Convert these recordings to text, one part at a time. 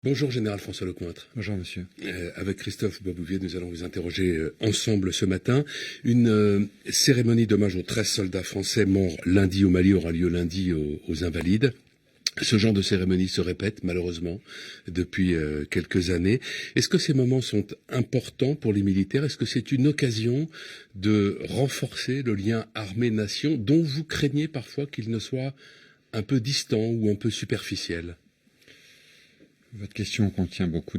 Bonjour Général François Lecointre. Bonjour monsieur. Avec Christophe Babouvier, nous allons vous interroger ensemble ce matin. Une cérémonie d'hommage aux 13 soldats français morts lundi au Mali aura lieu lundi aux Invalides. Ce genre de cérémonie se répète malheureusement depuis quelques années. Est-ce que ces moments sont importants pour les militaires? Est-ce que c'est une occasion de renforcer le lien armée-nation dont vous craignez parfois qu'il ne soit un peu distant ou un peu superficiel? Votre question contient beaucoup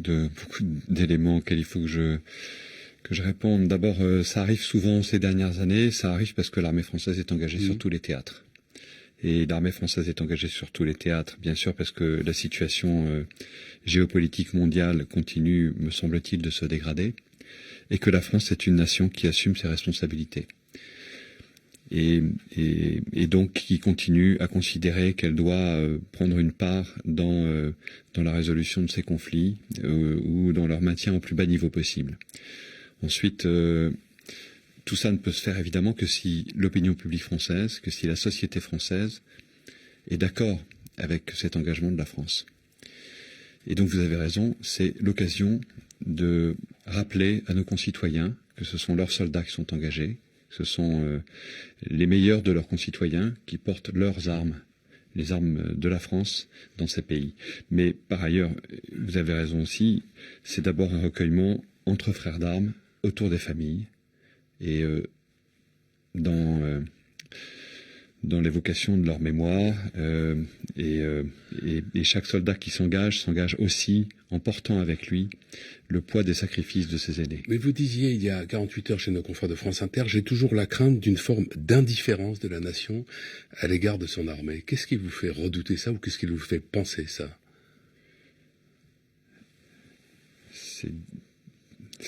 d'éléments auxquels il faut que je réponde. D'abord, ça arrive souvent ces dernières années. Ça arrive parce que l'armée française est engagée sur tous les théâtres. Et l'armée française est engagée sur tous les théâtres, bien sûr, parce que la situation géopolitique mondiale continue, me semble-t-il, de se dégrader, et que la France est une nation qui assume ses responsabilités. Et donc qui continue à considérer qu'elle doit prendre une part dans la résolution de ces conflits ou dans leur maintien au plus bas niveau possible. Ensuite, tout ça ne peut se faire évidemment que si l'opinion publique française, que si la société française est d'accord avec cet engagement de la France. Et donc vous avez raison, c'est l'occasion de rappeler à nos concitoyens que ce sont leurs soldats qui sont engagés, ce sont les meilleurs de leurs concitoyens qui portent leurs armes, les armes de la France dans ces pays. Mais par ailleurs, vous avez raison aussi, c'est d'abord un recueillement entre frères d'armes, autour des familles, et dans l'évocation de leur mémoire, et chaque soldat qui s'engage aussi en portant avec lui le poids des sacrifices de ses aînés. Mais vous disiez il y a 48 heures chez nos confrères de France Inter, j'ai toujours la crainte d'une forme d'indifférence de la nation à l'égard de son armée. Qu'est-ce qui vous fait redouter ça ou qu'est-ce qui vous fait penser ça? Ce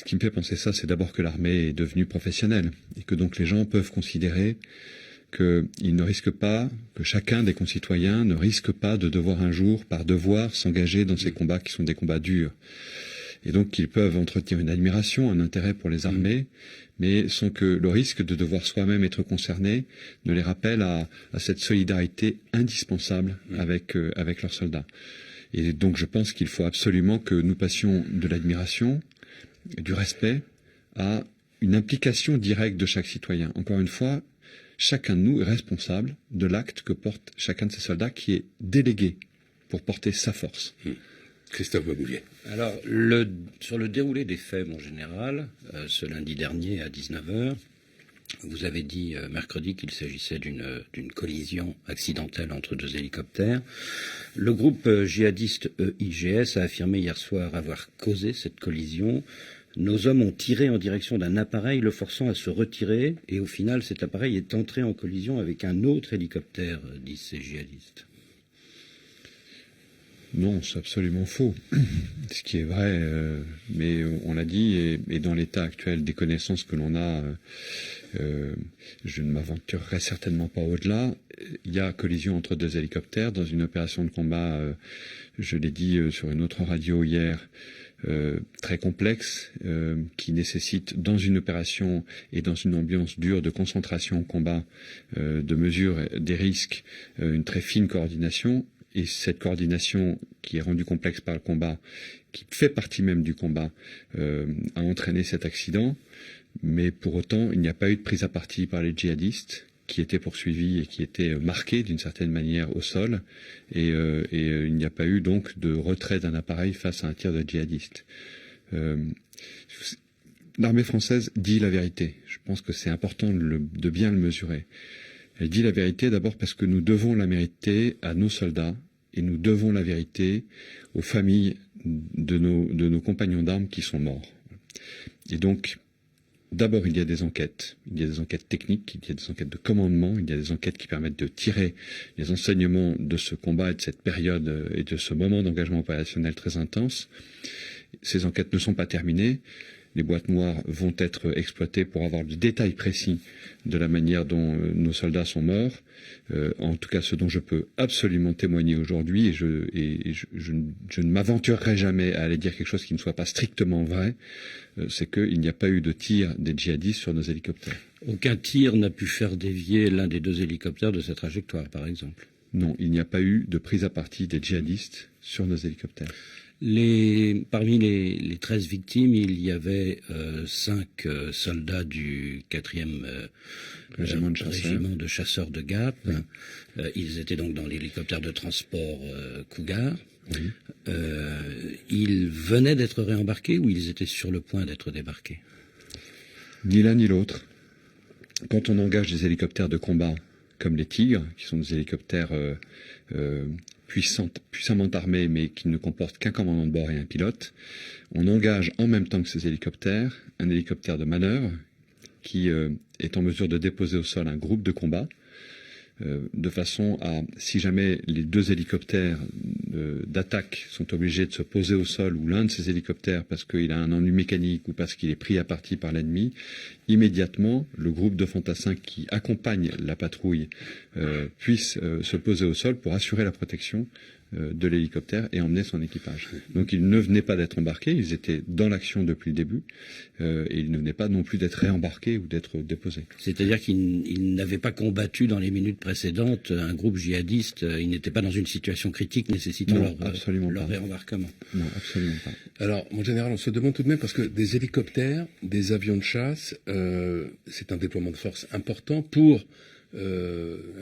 qui me fait penser ça, c'est d'abord que l'armée est devenue professionnelle et que donc les gens peuvent considérer qu'ils ne risquent pas, que chacun des concitoyens ne risque pas de devoir un jour, par devoir, s'engager dans ces combats qui sont des combats durs. Et donc qu'ils peuvent entretenir une admiration, un intérêt pour les armées, mais sans que le risque de devoir soi-même être concerné ne les rappelle à cette solidarité indispensable avec leurs soldats. Et donc je pense qu'il faut absolument que nous passions de l'admiration, du respect, à une implication directe de chaque citoyen. Encore une fois, chacun de nous est responsable de l'acte que porte chacun de ces soldats qui est délégué pour porter sa force. Christophe Babouvier. Alors, sur le déroulé des faits, mon général, ce lundi dernier à 19h, vous avez dit mercredi qu'il s'agissait d'une collision accidentelle entre deux hélicoptères. Le groupe djihadiste EIGS a affirmé hier soir avoir causé cette collision. Nos hommes ont tiré en direction d'un appareil, le forçant à se retirer, et au final, cet appareil est entré en collision avec un autre hélicoptère, disent ces djihadistes. Non, c'est absolument faux. Ce qui est vrai, mais on l'a dit, et dans l'état actuel des connaissances que l'on a, je ne m'aventurerai certainement pas au-delà. Il y a collision entre deux hélicoptères dans une opération de combat, je l'ai dit sur une autre radio hier, très complexe, qui nécessite dans une opération et dans une ambiance dure de concentration au combat, de mesure des risques, une très fine coordination. Et cette coordination qui est rendue complexe par le combat, qui fait partie même du combat, a entraîné cet accident. Mais pour autant, il n'y a pas eu de prise à partie par les djihadistes qui étaient poursuivis et qui étaient marqués d'une certaine manière au sol. Et il n'y a pas eu donc de retrait d'un appareil face à un tir de djihadistes. L'armée française dit la vérité. Je pense que c'est important de bien le mesurer. Elle dit la vérité d'abord parce que nous devons la vérité à nos soldats et nous devons la vérité aux familles de nos compagnons d'armes qui sont morts. Et donc, d'abord, il y a des enquêtes. Il y a des enquêtes techniques, il y a des enquêtes de commandement, il y a des enquêtes qui permettent de tirer les enseignements de ce combat et de cette période et de ce moment d'engagement opérationnel très intense. Ces enquêtes ne sont pas terminées. Les boîtes noires vont être exploitées pour avoir le détail précis de la manière dont nos soldats sont morts. En tout cas, ce dont je peux absolument témoigner aujourd'hui, et je ne m'aventurerai jamais à aller dire quelque chose qui ne soit pas strictement vrai, c'est qu'il n'y a pas eu de tir des djihadistes sur nos hélicoptères. Aucun tir n'a pu faire dévier l'un des deux hélicoptères de sa trajectoire, par exemple. Non, il n'y a pas eu de prise à partie des djihadistes sur nos hélicoptères. Parmi les 13 victimes, il y avait 5 soldats du 4e régiment de chasseurs de Gap. Oui. Ils étaient donc dans l'hélicoptère de transport Cougar. Oui. Ils venaient d'être réembarqués ou ils étaient sur le point d'être débarqués? Ni l'un ni l'autre. Quand on engage des hélicoptères de combat comme les Tigres, qui sont des hélicoptères puissamment armés, mais qui ne comportent qu'un commandant de bord et un pilote, on engage en même temps que ces hélicoptères un hélicoptère de manœuvre qui est en mesure de déposer au sol un groupe de combat, de façon à, si jamais les deux hélicoptères d'attaque sont obligés de se poser au sol, ou l'un de ces hélicoptères parce qu'il a un ennui mécanique ou parce qu'il est pris à partie par l'ennemi, immédiatement le groupe de fantassins qui accompagne la patrouille puisse se poser au sol pour assurer la protection de l'hélicoptère et emmener son équipage. Donc ils ne venaient pas d'être embarqués, ils étaient dans l'action depuis le début et ils ne venaient pas non plus d'être réembarqués ou d'être déposés. C'est-à-dire qu'ils n'avaient pas combattu dans les minutes précédentes un groupe djihadiste, ils n'étaient pas dans une situation critique nécessitant leur réembarquement. Non, absolument pas. Alors, mon général, on se demande tout de même, parce que des hélicoptères, des avions de chasse, c'est un déploiement de force important pour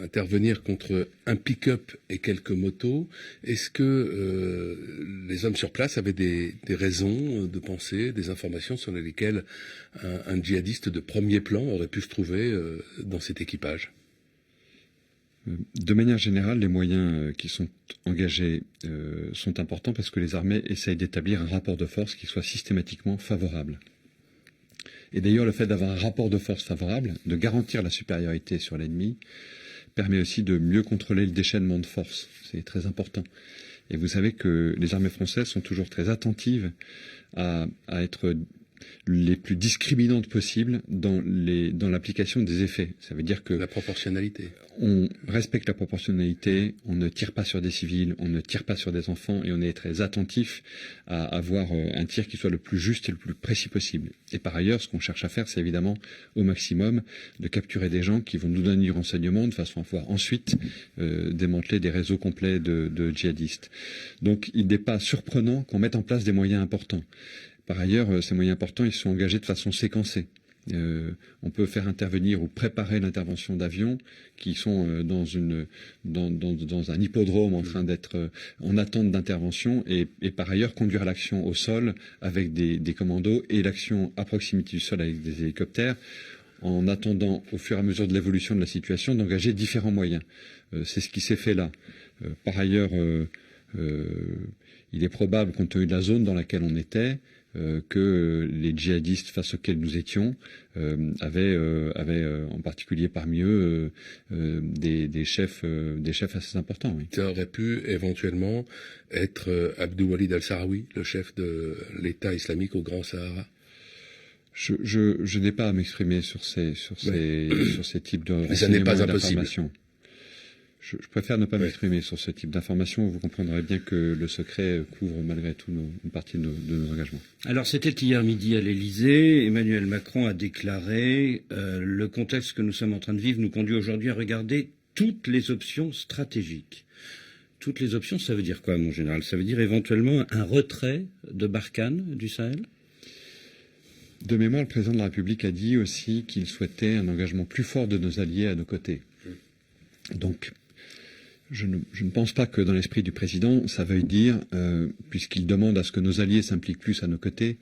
intervenir contre un pick-up et quelques motos. Est-ce que les hommes sur place avaient des raisons de penser, des informations sur lesquelles un djihadiste de premier plan aurait pu se trouver dans cet équipage? De manière générale, les moyens qui sont engagés sont importants parce que les armées essayent d'établir un rapport de force qui soit systématiquement favorable. Et d'ailleurs, le fait d'avoir un rapport de force favorable, de garantir la supériorité sur l'ennemi, permet aussi de mieux contrôler le déchaînement de force. C'est très important. Et vous savez que les armées françaises sont toujours très attentives à être les plus discriminantes possibles dans l'application des effets. Ça veut dire que la proportionnalité. On respecte la proportionnalité, on ne tire pas sur des civils, on ne tire pas sur des enfants et on est très attentif à avoir un tir qui soit le plus juste et le plus précis possible. Et par ailleurs, ce qu'on cherche à faire, c'est évidemment au maximum de capturer des gens qui vont nous donner du renseignement de façon à pouvoir ensuite démanteler des réseaux complets de djihadistes. Donc il n'est pas surprenant qu'on mette en place des moyens importants. Par ailleurs, ces moyens importants, ils sont engagés de façon séquencée. On peut faire intervenir ou préparer l'intervention d'avions qui sont dans un hippodrome en train d'être en attente d'intervention et par ailleurs conduire l'action au sol avec des commandos et l'action à proximité du sol avec des hélicoptères en attendant au fur et à mesure de l'évolution de la situation d'engager différents moyens. C'est ce qui s'est fait là. Par ailleurs, il est probable, compte tenu de la zone dans laquelle on était, que les djihadistes face auxquels nous étions avaient en particulier parmi eux des chefs assez importants. Oui. Ça aurait pu éventuellement être Abdou Walid al-Sahraoui, le chef de l'État islamique au Grand Sahara. Je n'ai pas à m'exprimer sur ces types de mais ça n'est pas impossible. Je préfère ne pas m'exprimer sur ce type d'informations. Vous comprendrez bien que le secret couvre malgré tout une partie de nos engagements. Alors, c'était hier midi à l'Élysée. Emmanuel Macron a déclaré le contexte que nous sommes en train de vivre nous conduit aujourd'hui à regarder toutes les options stratégiques. Toutes les options, ça veut dire quoi, mon général? Ça veut dire éventuellement un retrait de Barkhane du Sahel? De mémoire, le président de la République a dit aussi qu'il souhaitait un engagement plus fort de nos alliés à nos côtés. Donc, je ne pense pas que dans l'esprit du président, ça veuille dire, puisqu'il demande à ce que nos alliés s'impliquent plus à nos côtés,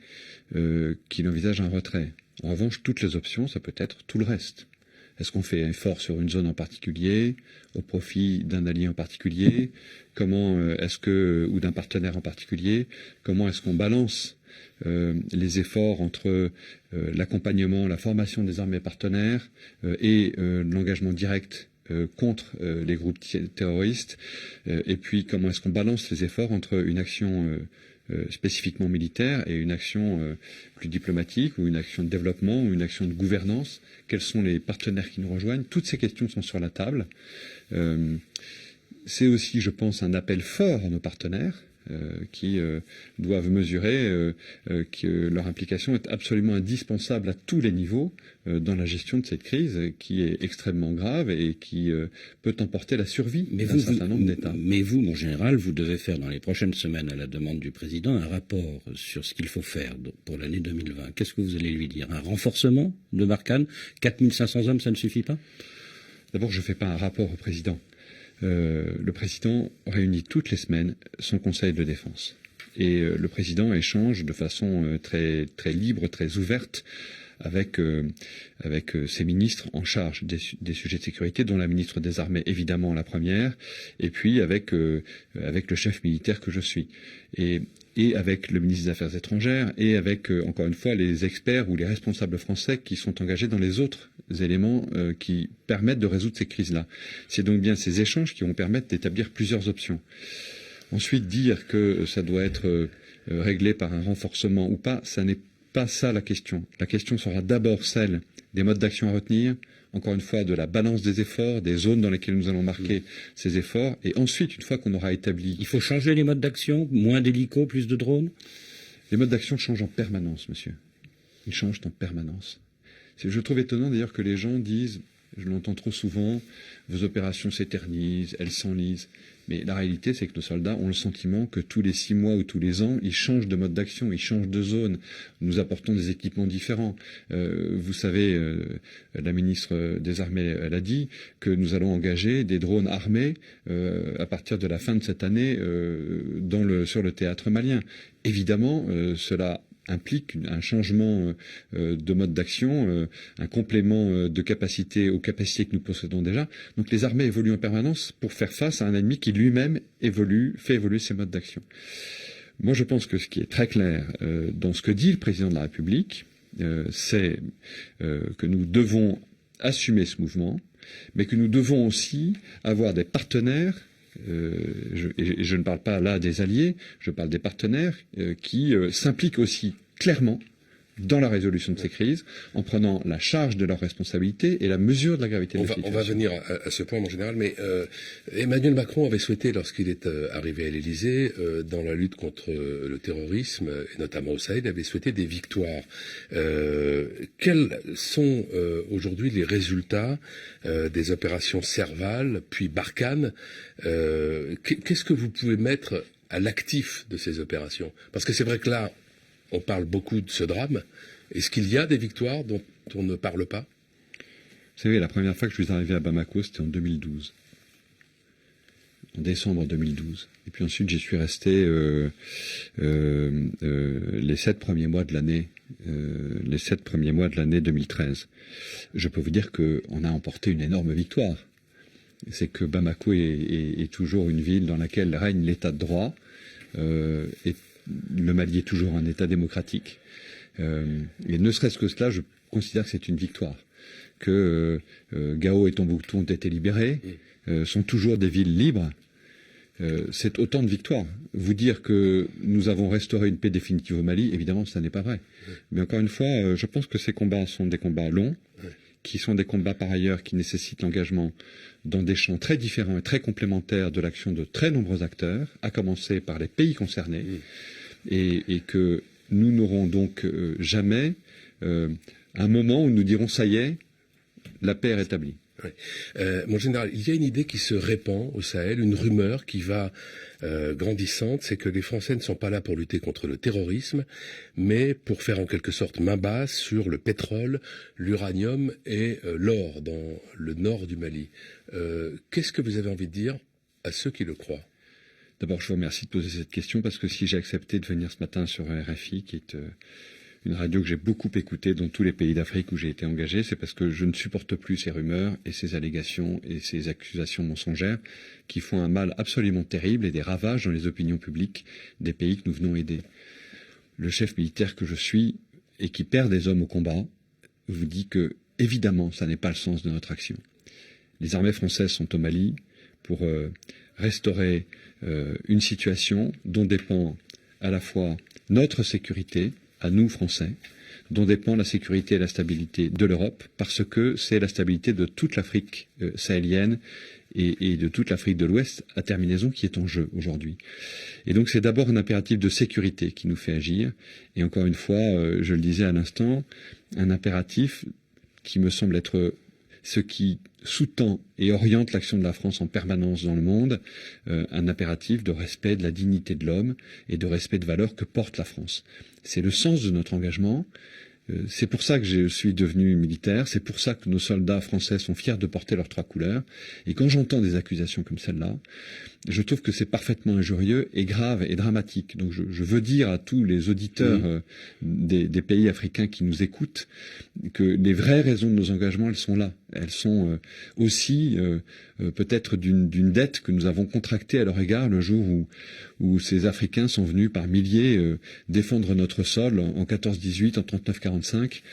qu'il envisage un retrait. En revanche, toutes les options, ça peut être tout le reste. Est-ce qu'on fait un effort sur une zone en particulier, au profit d'un allié en particulier? Comment est-ce que, ou d'un partenaire en particulier, comment est-ce qu'on balance les efforts entre l'accompagnement, la formation des armées partenaires et l'engagement direct contre les groupes terroristes, et puis comment est-ce qu'on balance les efforts entre une action spécifiquement militaire et une action plus diplomatique ou une action de développement ou une action de gouvernance. Quels sont les partenaires qui nous rejoignent? Toutes ces questions sont sur la table. C'est aussi, je pense, un appel fort à nos partenaires qui doivent mesurer que leur implication est absolument indispensable à tous les niveaux dans la gestion de cette crise qui est extrêmement grave et qui peut emporter la survie d'un certain nombre d'États. Mais vous, mon général, vous devez faire dans les prochaines semaines, à la demande du président, un rapport sur ce qu'il faut faire pour l'année 2020. Qu'est-ce que vous allez lui dire? Un renforcement de Barkhane? 4500 hommes, ça ne suffit pas? D'abord, je ne fais pas un rapport au président. Le président réunit toutes les semaines son conseil de défense. Et le président échange de façon très, très libre, très ouverte avec ses ministres en charge des sujets de sécurité, dont la ministre des Armées, évidemment, la première, et puis avec le chef militaire que je suis. Et avec le ministre des Affaires étrangères, et avec, encore une fois, les experts ou les responsables français qui sont engagés dans les autres éléments qui permettent de résoudre ces crises-là. C'est donc bien ces échanges qui vont permettre d'établir plusieurs options. Ensuite, dire que ça doit être réglé par un renforcement ou pas, ça n'est pas ça la question. La question sera d'abord celle des modes d'action à retenir, encore une fois, de la balance des efforts, des zones dans lesquelles nous allons marquer ces efforts, et ensuite, une fois qu'on aura établi... Il faut changer les modes d'action, moins d'hélicos, plus de drones? Les modes d'action changent en permanence, monsieur. Ils changent en permanence. Je trouve étonnant d'ailleurs que les gens disent, je l'entends trop souvent, vos opérations s'éternisent, elles s'enlisent. Mais la réalité, c'est que nos soldats ont le sentiment que tous les 6 mois ou tous les ans, ils changent de mode d'action, ils changent de zone. Nous apportons des équipements différents. Vous savez, la ministre des Armées, elle a dit que nous allons engager des drones armés à partir de la fin de cette année sur le théâtre malien. Évidemment, cela implique un changement de mode d'action, un complément de capacité aux capacités que nous possédons déjà. Donc les armées évoluent en permanence pour faire face à un ennemi qui lui-même fait évoluer ses modes d'action. Moi, je pense que ce qui est très clair dans ce que dit le président de la République, c'est que nous devons assumer ce mouvement, mais que nous devons aussi avoir des partenaires. Je ne parle pas là des alliés, je parle des partenaires qui s'impliquent aussi clairement dans la résolution de ces crises, en prenant la charge de leurs responsabilités et la mesure de la gravité de la situation. On va venir à ce point, mon général, mais Emmanuel Macron avait souhaité, lorsqu'il est arrivé à l'Élysée, dans la lutte contre le terrorisme, et notamment au Sahel, il avait souhaité des victoires. Quels sont aujourd'hui les résultats des opérations Serval, puis Barkhane? Qu'est-ce que vous pouvez mettre à l'actif de ces opérations? Parce que c'est vrai que là, on parle beaucoup de ce drame. Est-ce qu'il y a des victoires dont on ne parle pas? Vous savez, la première fois que je suis arrivé à Bamako, c'était en 2012. En décembre 2012. Et puis ensuite, j'y suis resté les 7 premiers mois de l'année 2013. Je peux vous dire qu'on a emporté une énorme victoire. C'est que Bamako est toujours une ville dans laquelle règne l'état de droit, et le Mali est toujours un État démocratique. Et ne serait-ce que cela, je considère que c'est une victoire. Que Gao et Tombouctou ont été libérés, sont toujours des villes libres. C'est autant de victoires. Vous dire que nous avons restauré une paix définitive au Mali, évidemment, ça n'est pas vrai. Mais encore une fois, je pense que ces combats sont des combats longs, qui sont des combats par ailleurs qui nécessitent l'engagement dans des champs très différents et très complémentaires de l'action de très nombreux acteurs, à commencer par les pays concernés, et que nous n'aurons donc jamais un moment où nous dirons ça y est, la paix est rétablie. Oui. Mon général, il y a une idée qui se répand au Sahel, une rumeur qui va grandissante, c'est que les Français ne sont pas là pour lutter contre le terrorisme, mais pour faire en quelque sorte main basse sur le pétrole, l'uranium et l'or dans le nord du Mali. Qu'est-ce que vous avez envie de dire à ceux qui le croient? D'abord, je vous remercie de poser cette question, parce que si j'ai accepté de venir ce matin sur RFI, qui est une radio que j'ai beaucoup écoutée dans tous les pays d'Afrique où j'ai été engagé, c'est parce que je ne supporte plus ces rumeurs et ces allégations et ces accusations mensongères qui font un mal absolument terrible et des ravages dans les opinions publiques des pays que nous venons aider. Le chef militaire que je suis et qui perd des hommes au combat vous dit que, évidemment, ça n'est pas le sens de notre action. Les armées françaises sont au Mali pour restaurer une situation dont dépend à la fois notre sécurité, à nous Français, dont dépend la sécurité et la stabilité de l'Europe, parce que c'est la stabilité de toute l'Afrique sahélienne et de toute l'Afrique de l'Ouest à terminaison qui est en jeu aujourd'hui. Et donc c'est d'abord un impératif de sécurité qui nous fait agir. Et encore une fois, je le disais à l'instant, un impératif qui me semble être ce qui sous-tend et oriente l'action de la France en permanence dans le monde, un impératif de respect de la dignité de l'homme et de respect de valeurs que porte la France. C'est le sens de notre engagement. C'est pour ça que je suis devenu militaire, c'est pour ça que nos soldats français sont fiers de porter leurs 3 couleurs. Et quand j'entends des accusations comme celle-là, je trouve que c'est parfaitement injurieux et grave et dramatique. Donc je veux dire à tous les auditeurs des pays africains qui nous écoutent que les vraies raisons de nos engagements, elles sont là. Elles sont aussi peut-être d'une dette que nous avons contractée à leur égard le jour où ces Africains sont venus par milliers défendre notre sol en 14-18, en 39-45.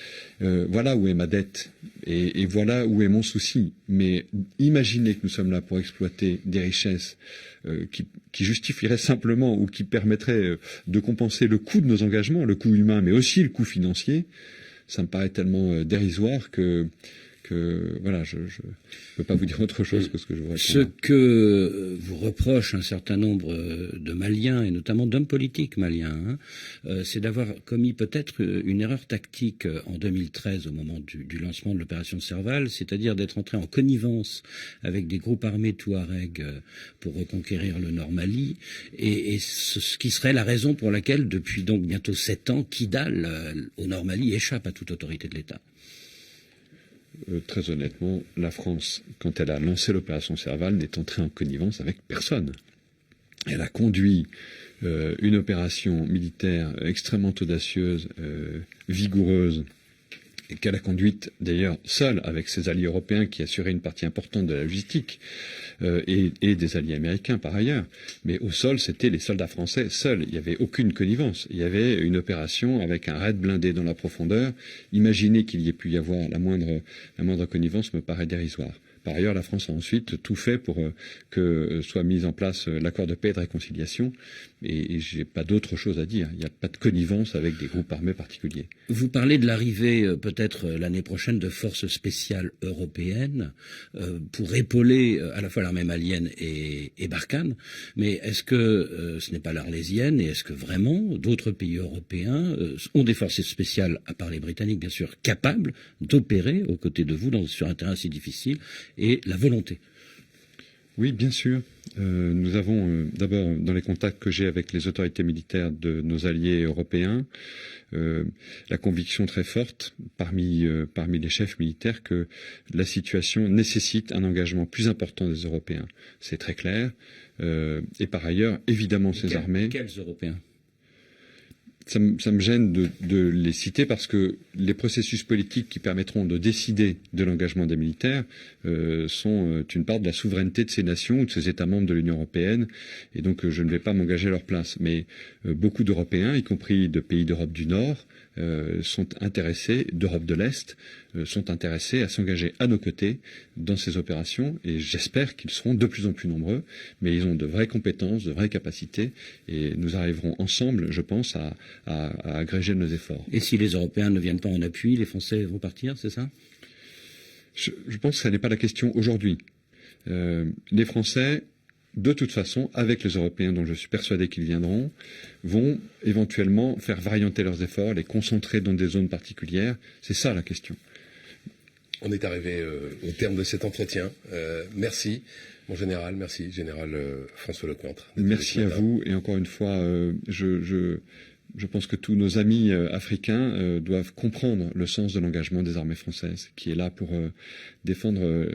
Voilà où est ma dette et voilà où est mon souci. Mais imaginez que nous sommes là pour exploiter des richesses qui justifieraient simplement ou qui permettraient de compenser le coût de nos engagements, le coût humain, mais aussi le coût financier. Ça me paraît tellement dérisoire que voilà, je peux pas vous dire autre chose que ce que je vous réponds. Ce que vous reproche un certain nombre de Maliens, et notamment d'hommes politiques maliens, c'est d'avoir commis peut-être une erreur tactique en 2013 au moment du lancement de l'opération Serval, c'est-à-dire d'être entré en connivence avec des groupes armés Touareg pour reconquérir le Nord Mali, et ce qui serait la raison pour laquelle, depuis donc bientôt 7 ans, Kidal, au Nord Mali, échappe à toute autorité de l'État. Très honnêtement, la France, quand elle a lancé l'opération Serval, n'est entrée en connivence avec personne. Elle a conduit une opération militaire extrêmement audacieuse, vigoureuse, et qu'elle a conduite d'ailleurs seule avec ses alliés européens qui assuraient une partie importante de la logistique et des alliés américains par ailleurs. Mais au sol, c'était les soldats français seuls. Il n'y avait aucune connivence. Il y avait une opération avec un raid blindé dans la profondeur. Imaginez qu'il y ait pu y avoir la moindre connivence me paraît dérisoire. Par ailleurs, la France a ensuite tout fait pour que soit mis en place l'accord de paix et de réconciliation. Et j'ai pas d'autre chose à dire. Il n'y a pas de connivence avec des groupes armés particuliers. Vous parlez de l'arrivée peut-être l'année prochaine de forces spéciales européennes pour épauler à la fois l'armée malienne et Barkhane. Mais est-ce que ce n'est pas l'Arlésienne et est-ce que vraiment d'autres pays européens ont des forces spéciales, à part les Britanniques bien sûr, capables d'opérer aux côtés de vous sur un terrain si difficile et la volonté? Oui, bien sûr. Nous avons d'abord, dans les contacts que j'ai avec les autorités militaires de nos alliés européens, la conviction très forte parmi les chefs militaires que la situation nécessite un engagement plus important des Européens. C'est très clair. Et par ailleurs, évidemment, ces armées... Quels Européens ? Ça me gêne de les citer parce que les processus politiques qui permettront de décider de l'engagement des militaires sont une part de la souveraineté de ces nations ou de ces États membres de l'Union européenne. Et donc je ne vais pas m'engager à leur place. Mais beaucoup d'Européens, y compris de pays d'Europe du Nord, sont intéressés, d'Europe de l'Est, sont intéressés à s'engager à nos côtés dans ces opérations. Et j'espère qu'ils seront de plus en plus nombreux. Mais ils ont de vraies compétences, de vraies capacités. Et nous arriverons ensemble, je pense, à agréger nos efforts. Et si les Européens ne viennent pas en appui, les Français vont partir, c'est ça ? Je pense que ça n'est pas la question aujourd'hui. Les Français, de toute façon, avec les Européens dont je suis persuadé qu'ils viendront, vont éventuellement faire varianter leurs efforts, les concentrer dans des zones particulières. C'est ça la question. On est arrivé au terme de cet entretien. Merci, mon général. Merci, général François Lecointre. Merci à vous. Et encore une fois, je pense que tous nos amis africains doivent comprendre le sens de l'engagement des armées françaises, qui est là pour défendre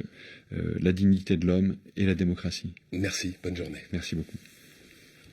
la dignité de l'homme et la démocratie. Merci, bonne journée. Merci beaucoup.